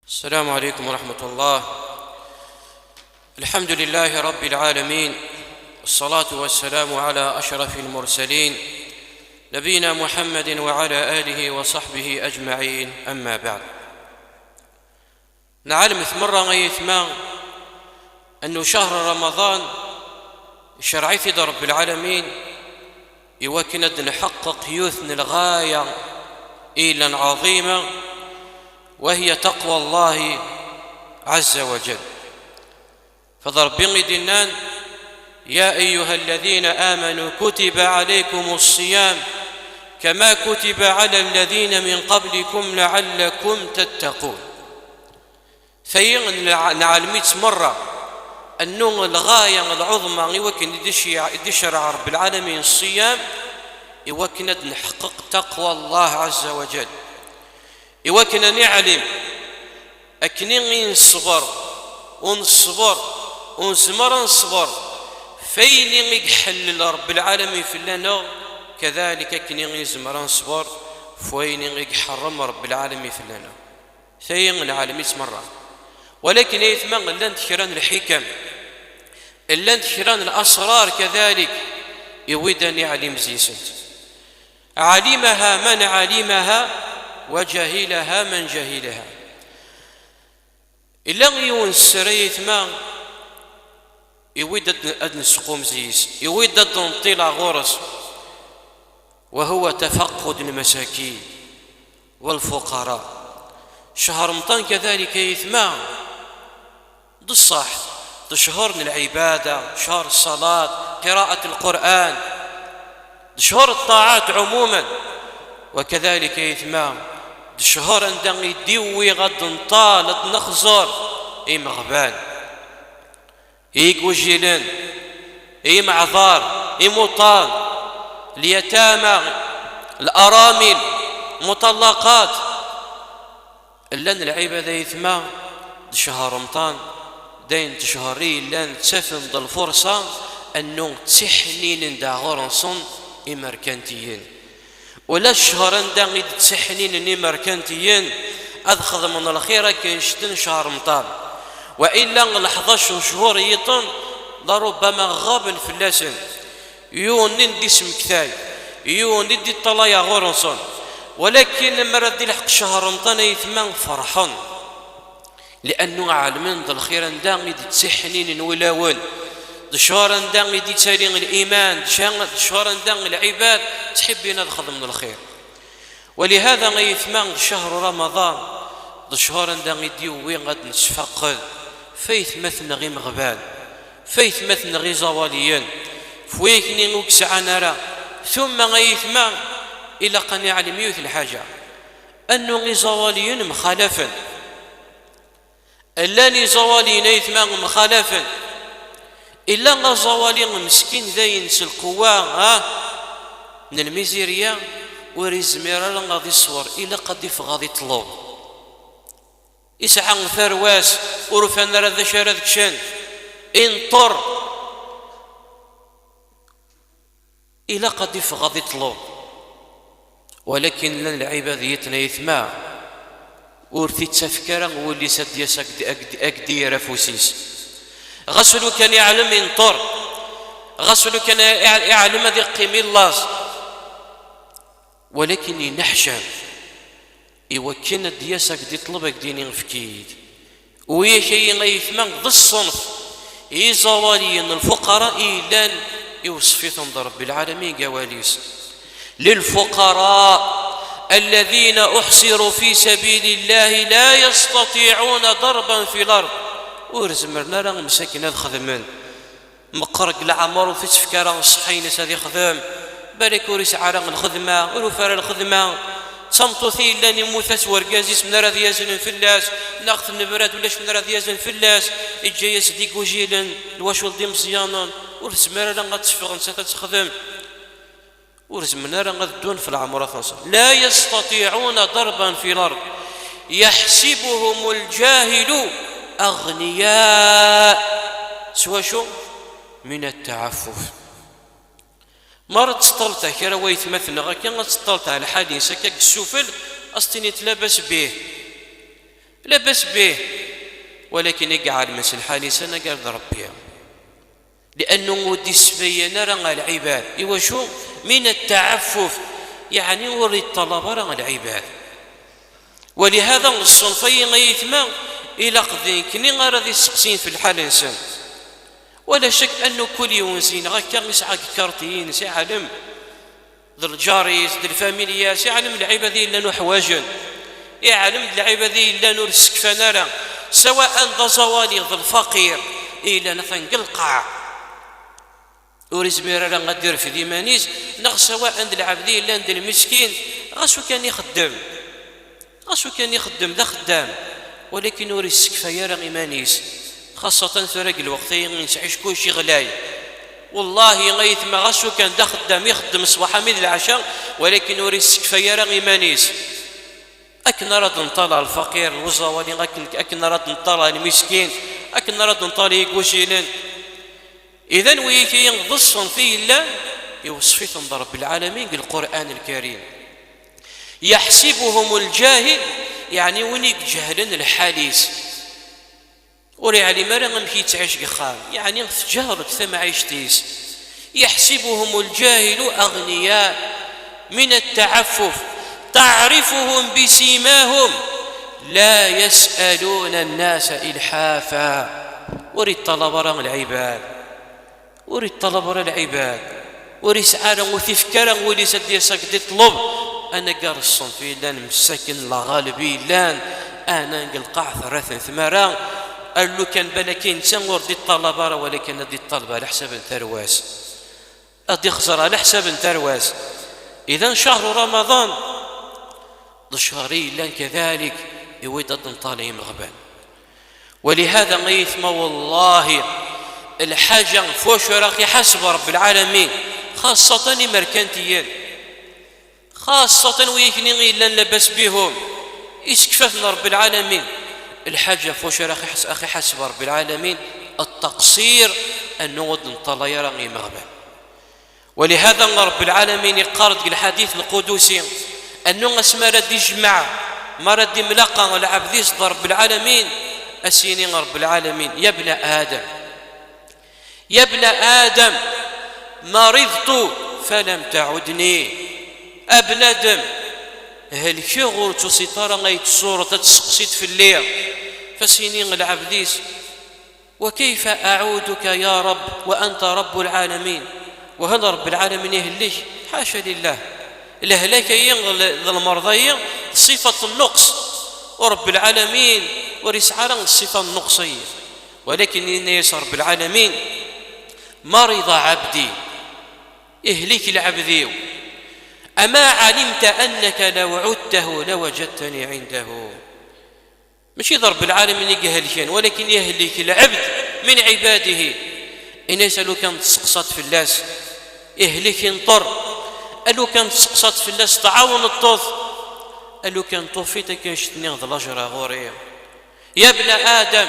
السلام عليكم ورحمة الله. الحمد لله رب العالمين، والصلاة والسلام على أشرف المرسلين نبينا محمد وعلى آله وصحبه أجمعين. أما بعد، نعلم مرة غيثما أنه شهر رمضان شرعي رب العالمين يوكند نحقق يوثن الغاية إلا عظيمة، وهي تقوى الله عز وجل. فضرب دينان: يا أيها الذين آمنوا كتب عليكم الصيام كما كتب على الذين من قبلكم لعلكم تتقون. نعلمت مرة أنه الغاية العظمى يوكن يشرع رب العالمين الصيام يوكن نحقق تقوى الله عز وجل، يوكن نعلم أكنين نصبر ونزمر نصبر فين يحلل رب العالمين في لنا، كذلك أكنين نزمر نصبر فين يحرم رب العالمين في لنا. ثين العالمين مرة، ولكن يثمن لن تشران الحكم، لن تشران الأسرار، كذلك يودن يعلم زيسنت. علمها من علمها وجهلها من جهلها. إلا غيون السريت ما يود أدن سقوم زيس، يود أدن طيلة غرس، وهو تفقد المساكين والفقراء. شهر رمضان كذلك يثمع الصح، شهر العبادة، شهر الصلاة، قراءة القرآن، شهر الطاعات عموما. وكذلك يثمع الشهر عندما يديوي غد نطالت نخزر مغبان وجيلان معذار مطال، اليتامى، الأرامل، مطلقات. لان العبادة يثمع شهر رمضان دين تشهري لان تسفن الفرصة أنه تسحنين دا غرنصن إمركانتيين، ولا الشهر عندما تسحنين إمركانتيين أدخل من الخير كيشتن شهر رمضان. وإلا 11 شهور يطن لربما غاب الفلاسن يونين دي اسم كثاي يونين دي طلايا غرنصن. ولكن لما ردي لحق شهر رمضان يثمان فرحان، لأنه عالمين ذا الخير عندما تسحنين ولاول، شهر عندما تسالين الإيمان، شهر عندما العباد تحبين الخدم من الخير. ولهذا غيثمان شهر رمضان شهر عندما يديو وين غد نتفقد فيث مثل غي مغبال، فيث مثل غي زواليين فويكني وكسع نرى. ثم غيثمان إلى قن يعلم يوث الحاجة أنه غي زواليين مخالفا، اللاني زواليين يثمان مخالفا، إلا غزوالين مسكين ذاين القوة من الميزيريا وريزميرا غادي يصور إلا قد يفغاضي يطلب يسعى ثرواس ورفان رذا شارد كشان انطر إلا قد يفغاضي يطلب. ولكن لن العباد يتنايثما ورثي تفكرا واللي سد يسك أكدي رفوسيس. غسلو كان يعلم ينطر، غسلو كان يعلم ذي قيمي اللاز، ولكن ينحشم يوكن دياسك دي طلبك ديني فكيد. وهي شيء غيثمان ذي الصنف يزواليين الفقراء إيلان يوصفيتهم رب العالمين قواليس: للفقراء الذين أحصروا في سبيل الله لا يستطيعون ضربا في الأرض. ورزمرنا راه مساكين هاد خدمان مقرق العمر وفي تفكير صحي ناس هذه خدام بالك وريس عرق الخدمه ولوفار الخدمه صمتو ثي لاني موثس ورقازيس من راه يازن فلاس ناخذ النبرات ولاش من راه يازن فلاس الجياس ديك وجيلا الواش ولدي مزيانا ورزمرنا راه غتشفغ نسات تخدم ورزمنا راه غدون في العمر ثانص. لا يستطيعون ضربا في الارض يحسبهم الجاهل أغنياء سوا شو من التعفف. مرت سطلتها كرا ويتمثل غا كان سطلتها الحديث كاك السفل أستني تلابس به لا بس به، ولكن يقعد مثل حالي سنة قال ربي، لأنه ودي السبيان رغى العباد شو من التعفف، يعني وري الطلبة رغى العباد. ولهذا الصنفين غيثما إلى قضين كني غير سقسين في الحال إنسان. ولا شك أنه كل يوم زين غاكا يسعى كارتين سيعلم ذا الجاريس ذا الفاميليا سيعلم العباد إلا نو حواجن، يعلم العباد إلا نو السكفانارا، سواء ذا زوالي ذا الفقير إلا نثن قلقع ورزمير لا غدير في ديمانيس نغ سواء عند العبد إلا عند المسكين غاسو كان يخدم، غاسو كان يخدم ذا خدام، ولكن وري السكفايا راه إيمانيس، خاصة فرق الوقت ينسعيش كلشي غلاي. والله غيث ما غاسو كان ذا خدام يخدم صباح من العشاء، ولكن وري السكفايا راه إيمانيس. أكن راد نطلع الفقير الوزوالي، أكن راد نطلع المسكين، أكن راد نطلع يقوشيلين. إذن ويكي ينغضصن فيه الله يوصفهم رب العالمين بالقرآن الكريم. يحسبهم الجاهل، يعني ونيك جهلا الحاليس وري علي مرة غمشي تعيش قخام، يعني تجاهلت ثم عيشتيس. يحسبهم الجاهل أغنياء من التعفف، تعرفهم بسيماهم لا يسألون الناس إلحافا. وري الطلبة رغم العباد، وري الطلبة العباد، وري سعادة وتفكر ولي سدي سكت يطلب. أنا قال الصنفي لان مسكن لا غالبي لان أنا نلقى ثلاثة ثمرة. قال له كان بلكين تنور دي الطلبة، ولكن دي الطلبة على حساب الثرواس، أدي خسر على حساب الثرواس. إذا شهر رمضان الشهري لان كذلك يودد طالعين مغبان. ولهذا غيث ما والله الحاجة فوش راقي حسب رب العالمين، خاصة مركنتيين، خاصة ويكني غير لن لبس بهم إسكففنا رب العالمين. الحاجة فوش راقي أخي حسب رب العالمين التقصير أنه ودن طلع راقي مغبان. ولهذا رب العالمين يقارد الحديث القدسي أنه اسمه رد يجمع ما رد ملقى والعبد يصدر رب العالمين أسيني رب العالمين. يا ابن آدم، يا ابن آدم مرضت فلم تعدني. ابن آدم هل شغل تسيطر غيت صورة تسقسيت في الليل فسينين العبديس، وكيف أعودك يا رب وأنت رب العالمين؟ وهل رب العالمين يهلك؟ حاشا لله. الهلاك ينغل المرضية صفة النقص، ورب العالمين ورسعنا الصفة النقصية. ولكن إن رب العالمين مرض عبدي إهلك العبدي، أما علمت أنك لو عدته لوجدتني عنده. مش رب العالمين يهلكين، ولكن يهلك العبد من عباده. إن يسألوا كان تسقصت في اللاس إهلك انطر، قالوا كان تسقصت في اللاس تعاون الطوف، قالوا كان طوفيتك يشتني غض الأجر غورية. يا ابن آدم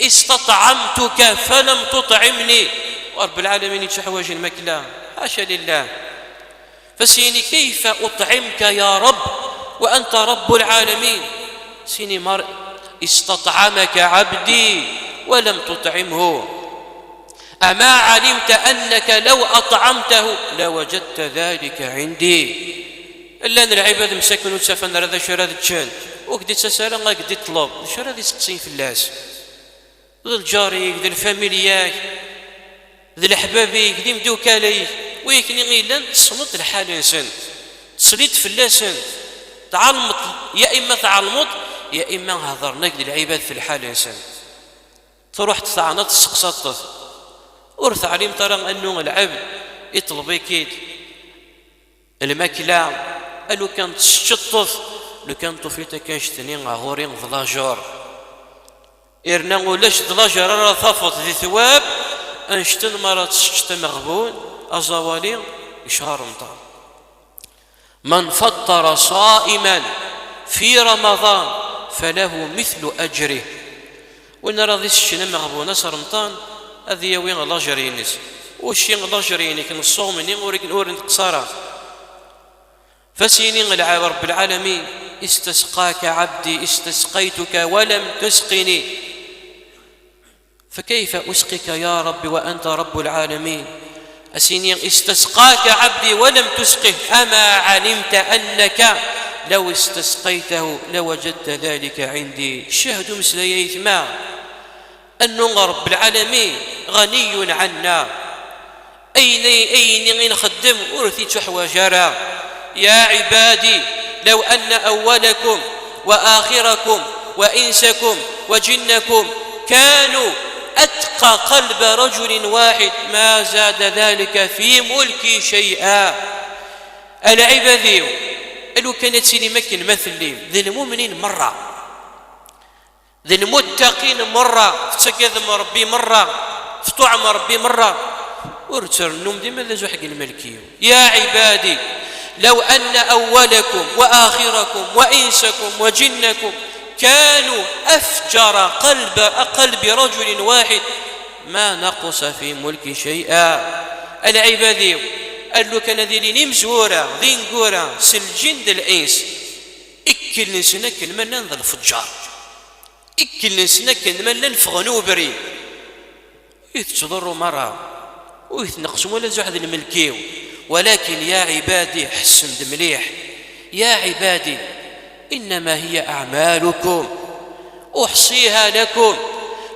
استطعمتك فلم تطعمني. ورب العالمين يتحوج المكلا، حاشا لله. فسيني كيف أطعمك يا رب وأنت رب العالمين؟ سيني مر استطعمك عبدي ولم تطعمه، أما علمت أنك لو أطعمته لوجدت ذلك عندي. إلا أن العباد مساكن وتسافن هذا شراد تشان وكدي تسالا ما كدي طلب شراد يسقسين في الناس، ذا الجاري ذا الفاميلياك ذا الأحبابي كدي مدوكالي ويكني غير تصمت الحال إنسان تصليت في اللسان تعلمت، يا إما تعلمت يا إما هضرناك للعباد في الحال إنسان تروح تطعنت تسقسط ورث عليم ترى أنه العبد يطلب يكيد الماكلة. قالوا كان تشطف لو كان طفيتك كاشتني غورين ضلاجر إرنا ولاش ضلاجر راه ثفط ذي ثواب أنشتن مرة تشت مغبون أزوالي إشهار مطار. من فطر صائما في رمضان فله مثل أجره. وإن راضي الشنا مغبون صرمطان هذه وين الله جرينيس وشي الله جريني كن الصوم مني ولكن أورن قصارى. فسيني رب العالمين استسقاك عبدي استسقيتك ولم تسقني، فكيف أسقك يا رب وأنت رب العالمين؟ أسيني استسقاك عبدي ولم تسقه، أما علمت أنك لو استسقيته لوجدت ذلك عندي. شاهد مثل يثمع أن رب العالمين غني عنا، أين نخدم أرثي تحوجرا. يا عبادي لو أن أولكم وآخركم وإنسكم وجنكم كانوا أتقى قلب رجل واحد ما زاد ذلك في ملكي شيئا. العبادي لو كانت سيني مكن مثل ذي المؤمنين مرة، ذي المتقين مرة، فتقذم ربي مرة، فتعم ربي مرة، ورتر النوم ديما ذا حق الملكي. يا عبادي لو أن أولكم وآخركم وإنسكم وجنكم كانوا أفجر قلب رجل واحد ما نقص في ملك شيئا. العبادي قال له كان ذي مزورة ذي نقورة سلجند الإنس إكل نسنك المنان ذا الفجار، إكل نسنك المنان فغنوبري يتضروا مرة ويتنقسوا ولا زحد الملكيو. ولكن يا عبادي حسن مليح، يا عبادي إنما هي أعمالكم أحصيها لكم،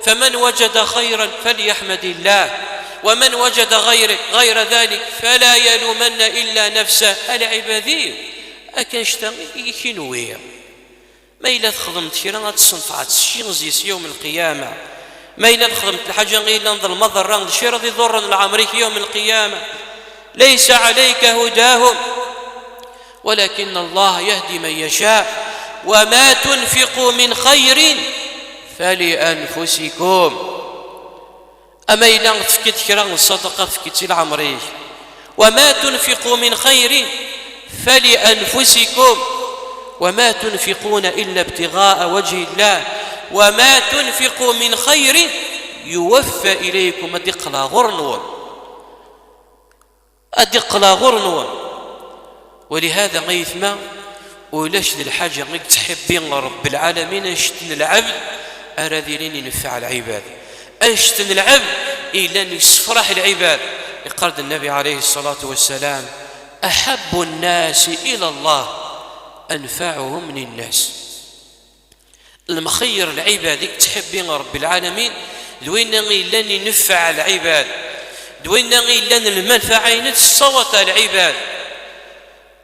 فمن وجد خيرا فليحمد الله، ومن وجد غير ذلك فلا يلومن إلا نفسه. العبادي أكنشتغل كينوية ما إلا خدمت شي راه تصنفعت شي غزيس يوم القيامة، ما إلا خدمت الحاجة غير نضل مضر شي راه يضر العمريك يوم القيامة. ليس عليك هداهم ولكن الله يهدي من يشاء، وما تنفقوا من خير فلأنفسكم. أما إلا فكت كرا الصدقة فكت العمريك، وما تنفقوا من خير فلأنفسكم وما تنفقون إلا ابتغاء وجه الله وما تنفقوا من خير يوفى إليكم. أدقلا غرنون. ولهذا غيثما ولاش ذي الحاجة غيك تحبين رب العالمين أنشتن العبد أراذيلين ينفع العباد، أنشتن العبد إلا أن يسفرح العباد. يقال النبي عليه الصلاة والسلام أحب الناس إلى الله أنفعهم للناس. المخير العباد تحبين رب العالمين دوين إلا أن ينفع العباد، دوين إلا أن المنفعة يتصوت العباد.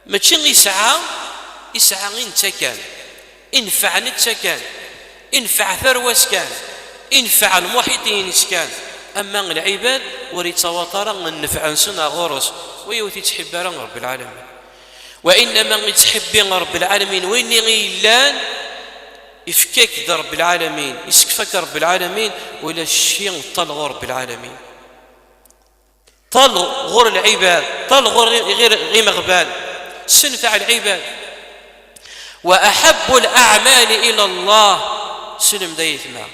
ماشي يسعى غير نتكان، انفع نتكان، انفع ثروس كان، انفع المحيطين كان. أما العباد وريت تواتر النفع نسنا غرس ويوتي تحب رب العالمين. وإنما تحب رب العالمين وين غيلان يفكك رب العالمين، يسكفك رب العالمين ولا الشيء طلغ رب العالمين، طلغ غر العباد، طلغ غير مغبال سنفع العباد. وأحب الأعمال إلى الله سلم دايثنا،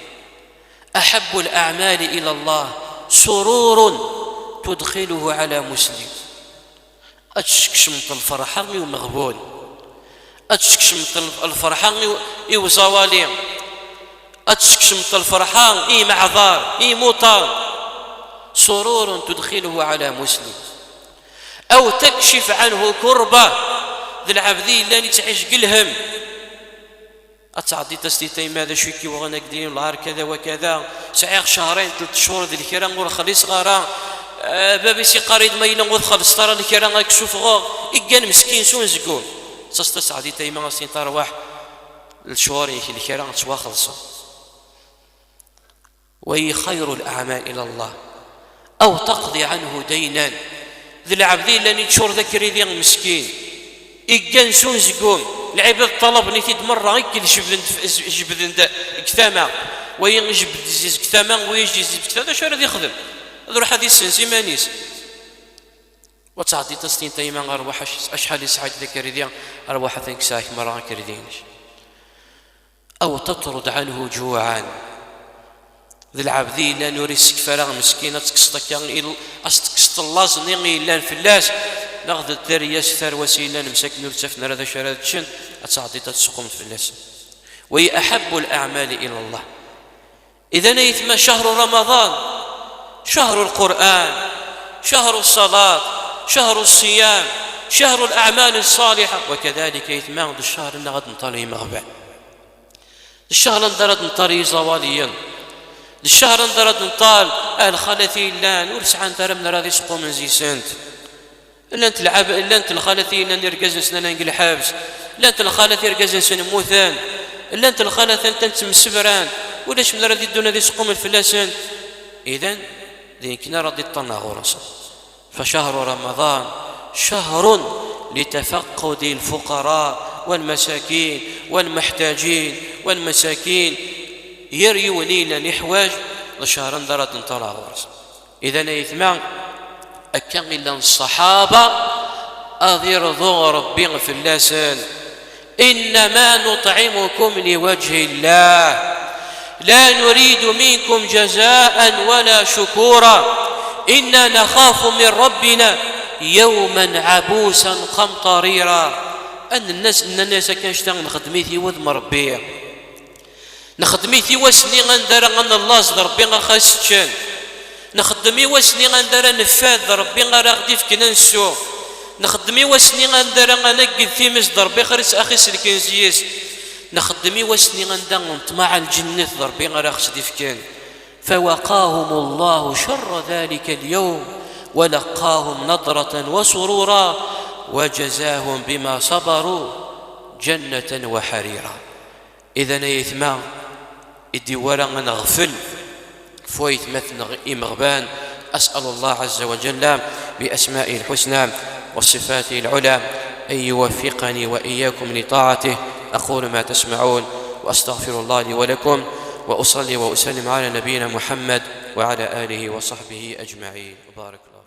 أحب الأعمال إلى الله سرور تدخله على مسلم. أتشكشمت الفرحة ومغبول، أتشكشمت الفرحة وزوالي، أتشكشمت الفرحة معذار مطار. سرور تدخله على مسلم أو تكشف عنه كربة. ذي العبدي اللي تعيش قلهم أتعطي تستيتي ماذا شوكي وغانا قدين النهار كذا وكذا سعيق شهرين 3 شهور ذي الكرام ورخلي صغارا بابي سي قريد ما يلون خلص ترى الكرام راك شوف غو إيقان مسكين سون زقون تستسعدي تيما غاسين ترواح الشهور يكي الكرام توا خلصوا. وهي خير الأعمال إلى الله أو تقضي عنه دينا. ذي العبدي اللي تشور ذكري ذي المسكين إيقان سون زقون العباد طلب نيتيد مرة يكل جبد كثامة ويجبد كثامة ويجي كثامة شو راه يخدم روح هذه السنسي مانيس وتعطي تسنين تيما أرواح أشحال يسعد ذكري ذي أرواح ثانك سايك مرة كردينش. أو تطرد عنه جوعا. ذي العبدي لا نوريسك فراغ مسكينة تكسطك يعني أستكسط الله زنيغي إلا الفلاس ناخذ الثرياس ثروسي إلا نمسك نرتفنا هذا شراد شن أتعطي تسقم في الناس. وهي أحب الأعمال إلى الله. إذن يتم شهر رمضان شهر القرآن، شهر الصلاة، شهر الصيام، شهر الأعمال الصالحة. وكذلك يتم الشهر اللي غد نطالي مغبع، الشهر اللي غد نطالي زواليا، الشهر اللي غد نطال الخلثين لان ورسعان ترمنا راضي سقو من زيسانت. إلا أنت العب، إلا أنت الخلثين أن يرقز سنان نقل حابس، إلا أنت الخلث يرقز سن موثان، إلا أنت الخلث أنت مسفران، ولاش من راضي الدنيا ذي سقو من الفلاسان. إذن ذيكنا راضي طلنا غرصا. فشهر رمضان شهر لتفقد الفقراء والمساكين والمحتاجين والمساكين، يريو لينا الإحواج لشهر درات طلع غرصا. إذن يثمان أكان إلا الصحابة أذير ذو ربي في اللسان، إنما نطعمكم لوجه الله لا نريد منكم جزاء ولا شكورا إنا نخاف من ربنا يوما عبوسا قمطريرا. أن الناس كانشتغل نخدميتي وذم ربي، نخدميتي وسني غندر أن الله صدر ربي غخاستشان، نخدمي وسني غندر نفاذ ربي غراغدي في كننسو، نخدمي وسني غندر غنقد في مصدر ربي خرس أخي سلكنزيس، نخدمي وسني غندر نطمع الجنة ربي غراغدي في كان. فوقاهم الله شر ذلك اليوم ولقاهم نضرة وسرورا وجزاهم بما صبروا جنة وحريرا. إذن يثما إدي ورا نغفل فويت مثل إمغبان. أسأل الله عز وجل بأسمائه الحسنى وصفاته العلى أن يوفقني وإياكم لطاعته. أقول ما تسمعون وأستغفر الله لي ولكم، وأصلي وأسلم على نبينا محمد وعلى آله وصحبه أجمعين. بارك الله.